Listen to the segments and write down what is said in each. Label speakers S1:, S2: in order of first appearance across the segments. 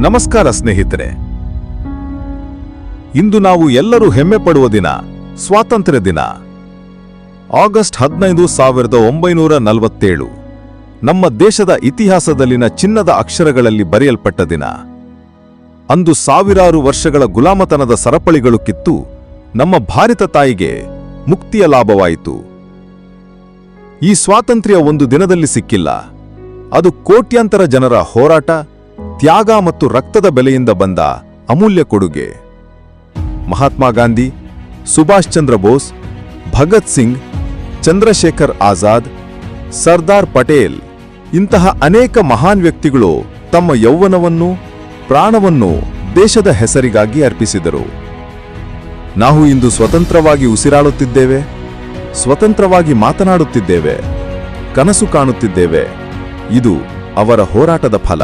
S1: ನಮಸ್ಕಾರ ಸ್ನೇಹಿತರೆ. ಇಂದು ನಾವು ಎಲ್ಲರೂ ಹೆಮ್ಮೆ ಪಡುವ ದಿನ, ಸ್ವಾತಂತ್ರ್ಯ ದಿನ. ಆಗಸ್ಟ್ 15, 1947 ನಮ್ಮ ದೇಶದ ಇತಿಹಾಸದಲ್ಲಿನ ಚಿನ್ನದ ಅಕ್ಷರಗಳಲ್ಲಿ ಬರೆಯಲ್ಪಟ್ಟ ದಿನ. ಅಂದು ಸಾವಿರಾರು ವರ್ಷಗಳ ಗುಲಾಮತನದ ಸರಪಳಿಗಳು ಕಿತ್ತು ನಮ್ಮ ಭಾರತ ತಾಯಿಗೆ ಮುಕ್ತಿಯ ಲಾಭವಾಯಿತು. ಈ ಸ್ವಾತಂತ್ರ್ಯ ಒಂದು ದಿನದಲ್ಲಿ ಸಿಕ್ಕಿಲ್ಲ. ಅದು ಕೋಟ್ಯಾಂತರ ಜನರ ಹೋರಾಟ, ತ್ಯಾಗ ಮತ್ತು ರಕ್ತದ ಬೆಲೆಯಿಂದ ಬಂದ ಅಮೂಲ್ಯ ಕೊಡುಗೆ. ಮಹಾತ್ಮ ಗಾಂಧಿ, ಸುಭಾಷ್ ಚಂದ್ರ ಬೋಸ್, ಭಗತ್ ಸಿಂಗ್, ಚಂದ್ರಶೇಖರ್ ಆಜಾದ್, ಸರ್ದಾರ್ ಪಟೇಲ್ ಇಂತಹ ಅನೇಕ ಮಹಾನ್ ವ್ಯಕ್ತಿಗಳು ತಮ್ಮ ಯೌವನವನ್ನು, ಪ್ರಾಣವನ್ನು ದೇಶದ ಹೆಸರಿಗಾಗಿ ಅರ್ಪಿಸಿದರು. ನಾವು ಇಂದು ಸ್ವತಂತ್ರವಾಗಿ ಉಸಿರಾಡುತ್ತಿದ್ದೇವೆ, ಸ್ವತಂತ್ರವಾಗಿ ಮಾತನಾಡುತ್ತಿದ್ದೇವೆ, ಕನಸು ಕಾಣುತ್ತಿದ್ದೇವೆ. ಇದು ಅವರ ಹೋರಾಟದ ಫಲ.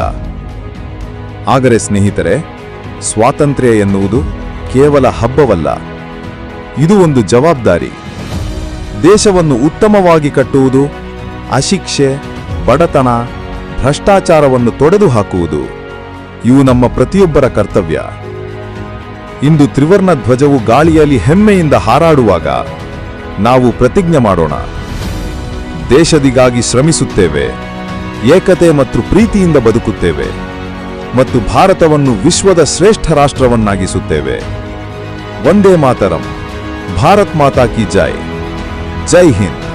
S1: ಆದರೆ ಸ್ನೇಹಿತರೆ, ಸ್ವಾತಂತ್ರ್ಯ ಎನ್ನುವುದು ಕೇವಲ ಹಬ್ಬವಲ್ಲ, ಇದು ಒಂದು ಜವಾಬ್ದಾರಿ. ದೇಶವನ್ನು ಉತ್ತಮವಾಗಿ ಕಟ್ಟುವುದು, ಅಶಿಕ್ಷೆ, ಬಡತನ, ಭ್ರಷ್ಟಾಚಾರವನ್ನು ತೊಡೆದು ಹಾಕುವುದು ಇವು ನಮ್ಮ ಪ್ರತಿಯೊಬ್ಬರ ಕರ್ತವ್ಯ. ಇಂದು ತ್ರಿವರ್ಣ ಧ್ವಜವು ಗಾಳಿಯಲ್ಲಿ ಹೆಮ್ಮೆಯಿಂದ ಹಾರಾಡುವಾಗ ನಾವು ಪ್ರತಿಜ್ಞೆ ಮಾಡೋಣ. ದೇಶದಿಗಾಗಿ ಶ್ರಮಿಸುತ್ತೇವೆ, ಏಕತೆ ಮತ್ತು ಪ್ರೀತಿಯಿಂದ ಬದುಕುತ್ತೇವೆ ಮತ್ತು ಭಾರತವನ್ನು ವಿಶ್ವದ ಶ್ರೇಷ್ಠ ರಾಷ್ಟ್ರವನ್ನಾಗಿಸುತ್ತೇವೆ. ವಂದೇ ಮಾತರಂ. ಭಾರತ್ ಮಾತಾ ಕಿ ಜೈ. ಜೈ ಹಿಂದ್.